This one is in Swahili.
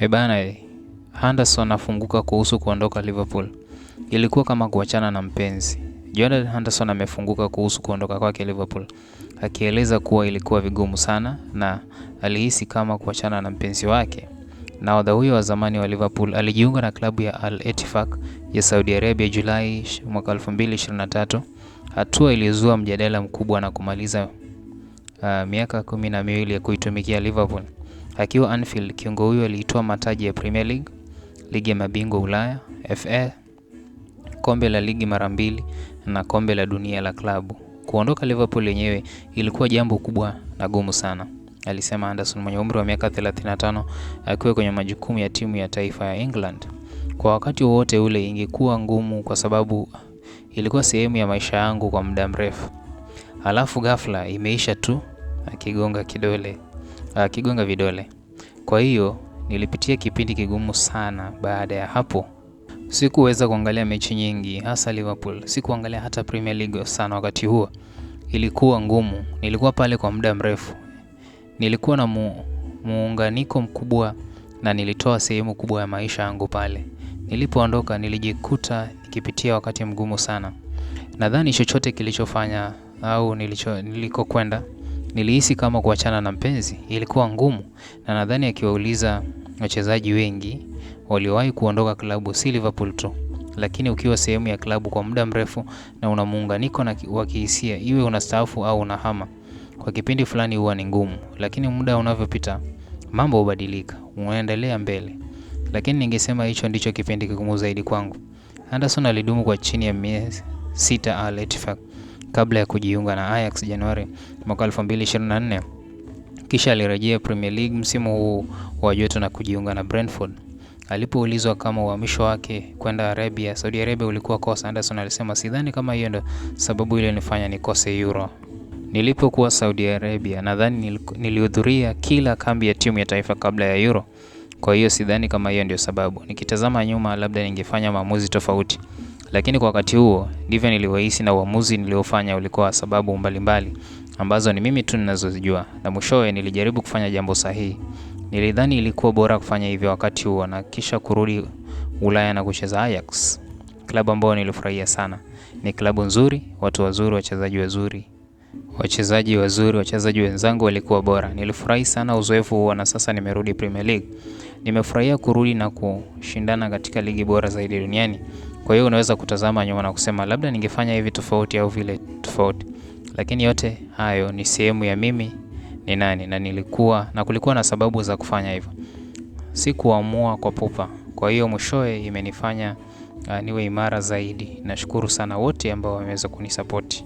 Bana, Henderson afunguka kuhusu kuondoka Liverpool. Ilikuwa kama kuachana na mpenzi. Jordan Henderson amefunguka kuhusu kuondoka kwake Liverpool, akieleza kuwa ilikuwa vigumu sana na alihisi kama kuachana na mpenzi wake. Nahodha huyo wa zamani wa Liverpool alijiunga na klabu ya Al Ettifaq ya Saudi Arabia Julai mwaka 2023, hatua ilizua mjadala mkubwa na kumaliza miaka 12 ya kuitumikia Liverpool. Akiwa Anfield, kiungo huyo alitoa mataji ya Premier League, ligi ya mabingwa Ulaya, FA, kombe la ligi mara 2 na kombe la dunia la klabu. Kuondoka Liverpool yenyewe ilikuwa jambo kubwa na gumu sana, alisema Henderson mwenye umri wa miaka 35, akiwa kwenye majukumu ya timu ya taifa ya England. Kwa wakati wote ule ingekuwa ngumu kwa sababu ilikuwa sehemu ya maisha yangu kwa muda mrefu. Halafu ghafla imeisha tu, akigonga vidole. Kwa hiyo nilipitia kipindi kigumu sana baada ya hapo. Sikuweza kuangalia mechi nyingi hasa Liverpool. Sikuangalia hata Premier League sana wakati huo. Ilikuwa ngumu. Nilikuwa pale kwa muda mrefu. Nilikuwa na muunganiko mkubwa na nilitoa sehemu kubwa ya maisha yangu pale. Nilipoondoka nilijikuta nikipitia wakati mgumu sana. Nadhani chochote kilichofanya au nilikokwenda, nilihisi kama kuachana na mpenzi. Ilikuwa ngumu, na nadhani akiwauliza wachezaji wengi waliowahi kuondoka klabu, si Liverpool tu, lakini ukiwa sehemu ya klabu kwa muda mrefu na una muunganiko na wa kihisia, iwe unastaafu au unahama, kwa kipindi fulani huwa ni ngumu, lakini muda unavyopita mambo hubadilika, unaendelea mbele. Lakini ningesema hicho ndicho kipindi kigumu zaidi kwangu. Henderson alidumu kwa chini ya miezi 6 Al Ettifaq kabla ya kujiunga na Ajax Januari mwaka 2024. Kisha alirejea Premier League msimu huu wa joto na kujiunga na Brentford. Alipoulizwa kama uhamisho wake kwenda Saudi Arabia ulikuwa kosa, Henderson alisema, sidhani kama hiyo ndio sababu ile nifanya nikose Euro. Nilipokuwa Saudi Arabia nadhani nilihudhuria kila kambi ya timu ya taifa kabla ya Euro. Kwa hiyo sidhani kama hiyo ndio sababu. Nikitazama nyuma labda ningefanya maamuzi tofauti. Lakini kwa wakati huo ndivyo nilivyohisi, na uamuzi niliofanya ulikuwa sababu mbalimbali ambazo ni mimi tu ninazozijua, na mwishowe nilijaribu kufanya jambo sahihi. Nilidhani ilikuwa bora kufanya hivyo wakati huo na kisha kurudi Ulaya na kucheza Ajax, klabu ambayo nilifurahia sana. Ni klabu nzuri, watu wazuri, wachezaji wenzangu walikuwa bora. Nilifurahi sana uzoefu huo, na sasa nimerudi Premier League. Nimefurahia kurudi na kushindana katika ligi bora zaidi duniani. Kwa hiyo unaweza kutazama nyuma na kusema labda ningefanya hivi tofauti au vile tofauti. Lakini yote hayo ni sehemu ya mimi ni nani, na kulikuwa na sababu za kufanya hivyo. Sikuamua kwa pupa. Kwa hiyo mwishowe imenifanya niwe imara zaidi. Nashukuru sana wote ambao wameweza kunisupport.